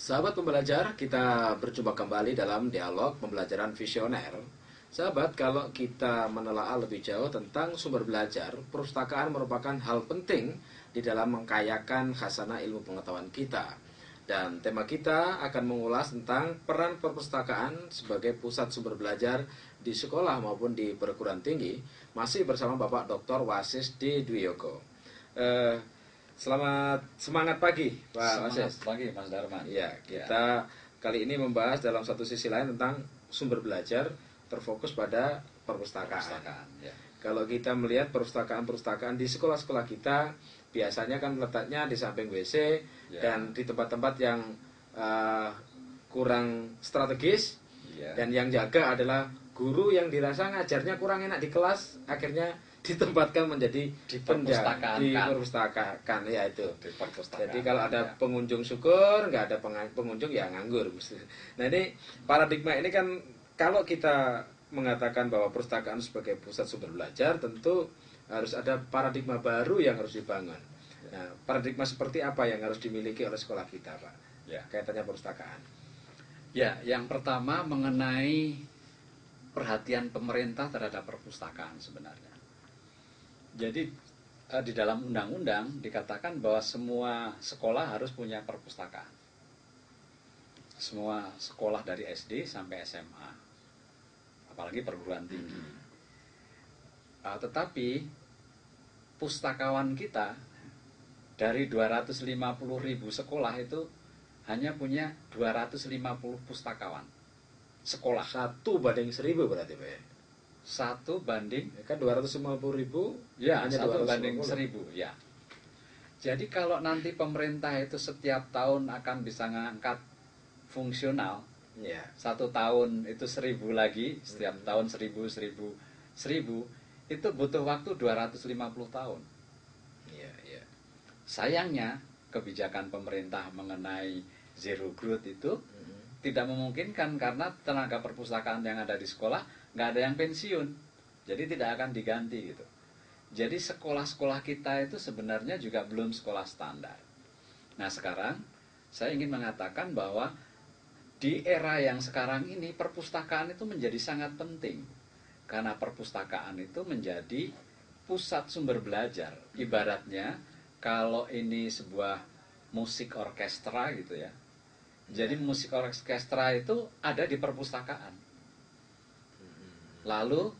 Sahabat pembelajar, kita berjumpa kembali dalam dialog pembelajaran visioner. Sahabat, kalau kita menelaah lebih jauh tentang sumber belajar, perpustakaan merupakan hal penting di dalam mengkayakan khasanah ilmu pengetahuan kita. Dan tema kita akan mengulas tentang peran perpustakaan sebagai pusat sumber belajar di sekolah maupun di perguruan tinggi, masih bersama Bapak Dr. Wasis D. Dwiyoko. Selamat semangat pagi, Pak Wasis. Semangat pagi, Mas Darman. Ya, kita kali ini membahas dalam satu sisi lain tentang sumber belajar terfokus pada perpustakaan. Ya. Kalau kita melihat perpustakaan-perpustakaan di sekolah-sekolah kita, biasanya kan letaknya di samping WC dan di tempat-tempat yang kurang strategis, dan yang jaga adalah guru yang dirasa ngajarnya kurang enak di kelas, akhirnya ditempatkan menjadi di perpustakaan, ya itu. Di perpustakaan. Jadi kalau ada pengunjung syukur, nggak ada pengunjung ya nganggur. Nah, ini paradigma ini kan, kalau kita mengatakan bahwa perpustakaan sebagai pusat sumber belajar, tentu harus ada paradigma baru yang harus dibangun. Nah, paradigma seperti apa yang harus dimiliki oleh sekolah kita, Pak? Kaitannya perpustakaan. Ya, yang pertama mengenai perhatian pemerintah terhadap perpustakaan sebenarnya. Jadi di dalam undang-undang dikatakan bahwa semua sekolah harus punya perpustakaan. Semua sekolah dari SD sampai SMA, apalagi perguruan tinggi. Tetapi pustakawan kita dari 250.000 sekolah itu hanya punya 250 pustakawan sekolah. 1/1000 berarti, Pak ya? 1 banding, kan 250.000 ya, hanya 1 banding 1000 ya. Jadi kalau nanti pemerintah itu setiap tahun akan bisa ngangkat fungsional, 1 tahun itu 1000 lagi, setiap tahun 1000, itu butuh waktu 250 tahun. Sayangnya kebijakan pemerintah mengenai zero growth itu tidak memungkinkan, karena tenaga perpustakaan yang ada di sekolah nggak ada yang pensiun, jadi tidak akan diganti gitu. Jadi sekolah-sekolah kita itu sebenarnya juga belum sekolah standar. Nah, sekarang saya ingin mengatakan bahwa di era yang sekarang ini perpustakaan itu menjadi sangat penting, karena perpustakaan itu menjadi pusat sumber belajar. Ibaratnya kalau ini sebuah musik orkestra gitu ya. Jadi musik orkestra itu ada di perpustakaan. Lalu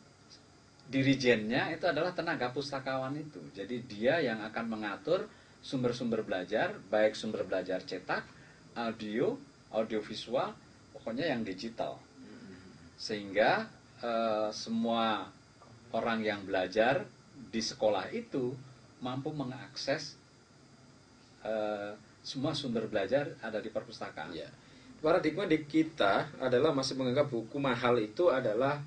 dirijennya itu adalah tenaga pustakawan itu. Jadi dia yang akan mengatur sumber-sumber belajar, baik sumber belajar cetak, audiovisual, pokoknya yang digital. Sehingga semua orang yang belajar di sekolah itu mampu mengakses semua sumber belajar ada di perpustakaan. Paradigma di kita adalah masih menganggap buku mahal itu adalah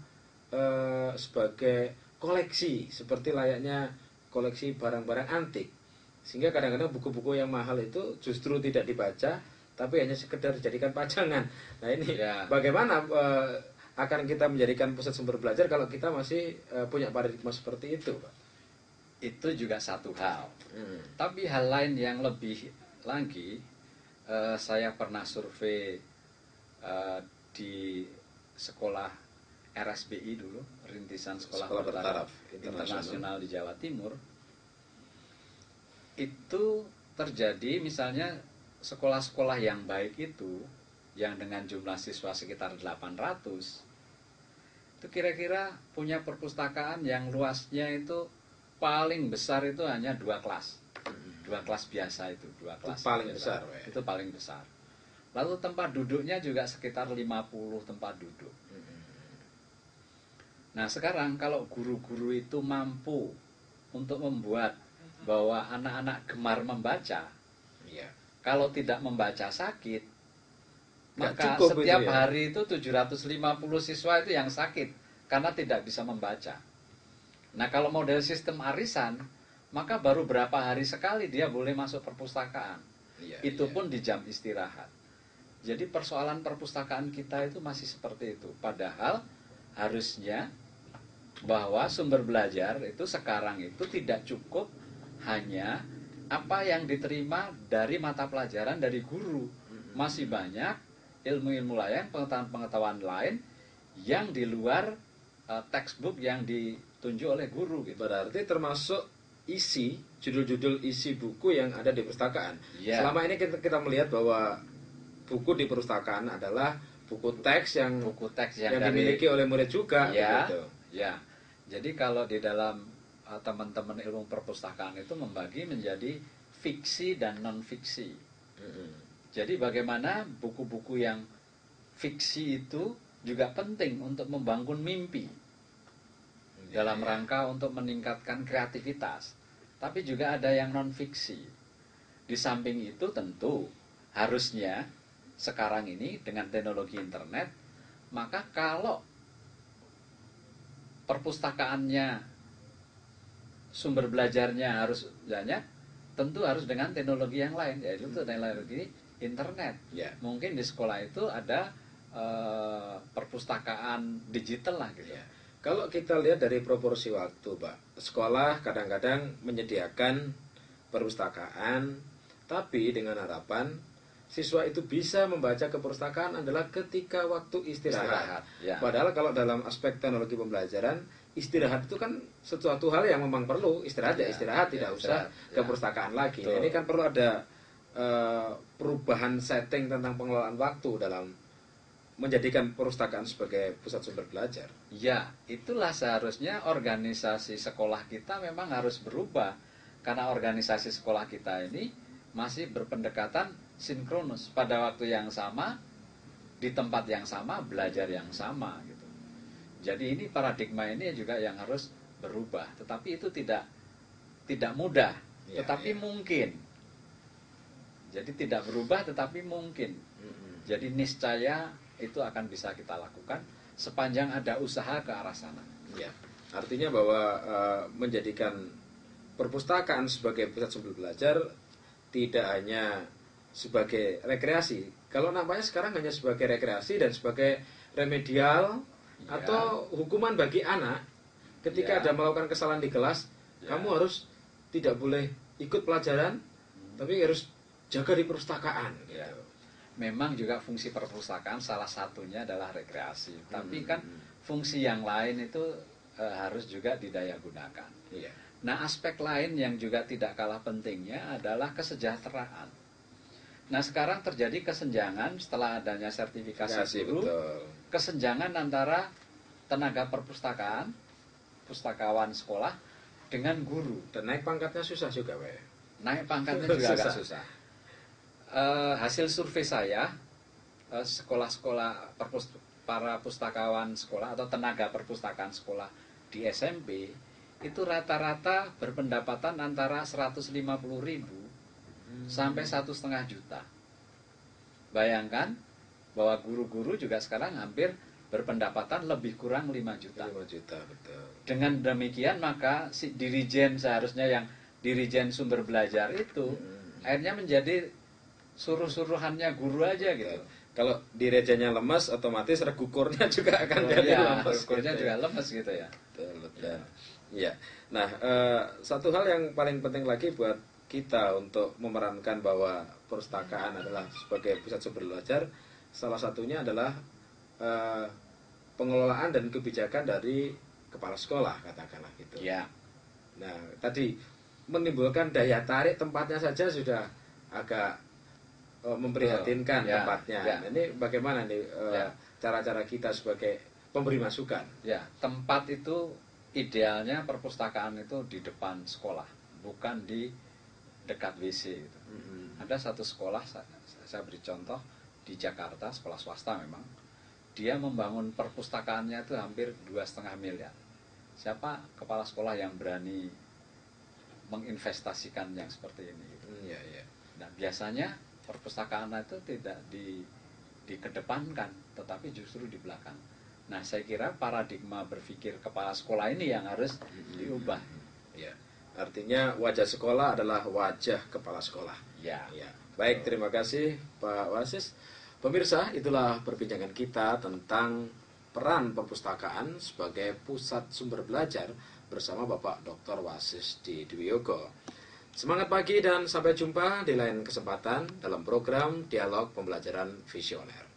sebagai koleksi, seperti layaknya koleksi barang-barang antik. Sehingga kadang-kadang buku-buku yang mahal itu justru tidak dibaca, tapi hanya sekedar dijadikan pajangan. Nah, ini bagaimana akan kita menjadikan pusat sumber belajar kalau kita masih punya paradigma seperti itu, Pak? Itu juga satu hal. Tapi hal lain yang lebih lagi, saya pernah survei di sekolah RSBI dulu, Rintisan Sekolah Bertaraf Internasional di Jawa Timur. Itu terjadi misalnya sekolah-sekolah yang baik itu, yang dengan jumlah siswa sekitar 800, itu kira-kira punya perpustakaan yang luasnya itu paling besar itu hanya 2 kelas. 2 kelas biasa itu, 2 kelas. Itu paling besar. Itu paling besar. Lalu tempat duduknya juga sekitar 50 tempat duduk. Nah, sekarang kalau guru-guru itu mampu untuk membuat bahwa anak-anak gemar membaca, kalau tidak membaca sakit, maka setiap hari itu 750 siswa itu yang sakit karena tidak bisa membaca. Nah, kalau model sistem arisan, maka baru berapa hari sekali dia boleh masuk perpustakaan. Itu pun di jam istirahat. Jadi persoalan perpustakaan kita itu masih seperti itu. Padahal harusnya bahwa sumber belajar itu sekarang itu tidak cukup hanya apa yang diterima dari mata pelajaran dari guru, Masih banyak ilmu-ilmu lain, pengetahuan-pengetahuan lain yang di luar textbook yang ditunjuk oleh guru gitu. Berarti termasuk isi, judul-judul isi buku yang ada di perpustakaan. Ya. Selama ini kita melihat bahwa buku di perpustakaan adalah buku teks yang dimiliki oleh murid juga. Ya, begitu. ya. Jadi kalau di dalam teman-teman ilmu perpustakaan itu membagi menjadi fiksi dan non fiksi. Jadi bagaimana buku-buku yang fiksi itu juga penting untuk membangun mimpi dalam rangka untuk meningkatkan kreativitas. Tapi juga ada yang non fiksi. Di samping itu tentu harusnya sekarang ini dengan teknologi internet, maka kalau perpustakaannya, sumber belajarnya harus banyak, tentu harus dengan teknologi yang lain, yaitu teknologi internet. Mungkin di sekolah itu ada perpustakaan digital lah gitu. Kalau kita lihat dari proporsi waktu, Pak, sekolah kadang-kadang menyediakan perpustakaan, tapi dengan harapan siswa itu bisa membaca ke perpustakaan adalah ketika waktu istirahat. Padahal kalau dalam aspek teknologi pembelajaran, istirahat itu kan sesuatu hal yang memang perlu istirahat, tidak usah ke perpustakaan lagi. Nah, ini kan perlu ada perubahan setting tentang pengelolaan waktu dalam menjadikan perpustakaan sebagai pusat sumber belajar. Ya, itulah seharusnya organisasi sekolah kita memang harus berubah. Karena organisasi sekolah kita ini masih berpendekatan sinkronus. Pada waktu yang sama, di tempat yang sama, belajar yang sama gitu. Jadi ini paradigma ini juga yang harus berubah. Tetapi itu tidak mudah, tetapi mungkin. Jadi tidak berubah tetapi mungkin. Jadi niscaya itu akan bisa kita lakukan sepanjang ada usaha ke arah sana. Ya, artinya bahwa menjadikan perpustakaan sebagai pusat sumber belajar tidak hanya sebagai rekreasi. Kalau nampaknya sekarang hanya sebagai rekreasi dan sebagai remedial atau hukuman bagi anak ketika ada melakukan kesalahan di kelas, kamu harus tidak boleh ikut pelajaran, tapi harus jaga di perpustakaan. Gitu. Memang juga fungsi perpustakaan salah satunya adalah rekreasi, tapi kan fungsi yang lain itu harus juga didayagunakan. Nah, aspek lain yang juga tidak kalah pentingnya adalah kesejahteraan. Nah, sekarang terjadi kesenjangan setelah adanya sertifikasi guru, kesenjangan antara tenaga perpustakaan, pustakawan sekolah dengan guru. Dan naik pangkatnya susah juga, Pak. Naik pangkatnya juga agak susah. Hasil survei saya, sekolah-sekolah para pustakawan sekolah atau tenaga perpustakaan sekolah di SMP itu rata-rata berpendapatan antara 150.000 sampai 1,5 juta. Bayangkan bahwa guru-guru juga sekarang hampir berpendapatan lebih kurang 5 juta. 5 juta, betul. Dengan demikian maka si dirijen seharusnya yang dirijen sumber belajar itu akhirnya menjadi suruh-suruhannya guru aja gitu. Kalau dirijennya lemas, otomatis regukurnya juga akan jadi lemas. Regukurnya juga lemas gitu ya. Betul. Ya. Nah, satu hal yang paling penting lagi buat kita untuk memerankan bahwa perpustakaan adalah sebagai pusat sumber belajar, salah satunya adalah pengelolaan dan kebijakan dari kepala sekolah, katakanlah gitu. Nah, tadi menimbulkan daya tarik tempatnya saja sudah agak memprihatinkan tempatnya. Ini bagaimana nih cara-cara kita sebagai pemberi masukan? Tempat itu idealnya perpustakaan itu di depan sekolah, bukan di dekat WC gitu. Ada satu sekolah, saya beri contoh di Jakarta, sekolah swasta memang, dia membangun perpustakaannya itu hampir 2,5 miliar. Siapa kepala sekolah yang berani menginvestasikan yang seperti ini gitu. Nah, biasanya perpustakaan itu tidak dikedepankan, tetapi justru di belakang. Nah, saya kira paradigma berpikir kepala sekolah ini yang harus diubah. Artinya wajah sekolah adalah wajah kepala sekolah. Baik, terima kasih Pak Wasis. Pemirsa, itulah perbincangan kita tentang peran perpustakaan sebagai pusat sumber belajar bersama Bapak Dr. Wasis Dwiyogo. Semangat pagi dan sampai jumpa di lain kesempatan dalam program Dialog Pembelajaran Visioner.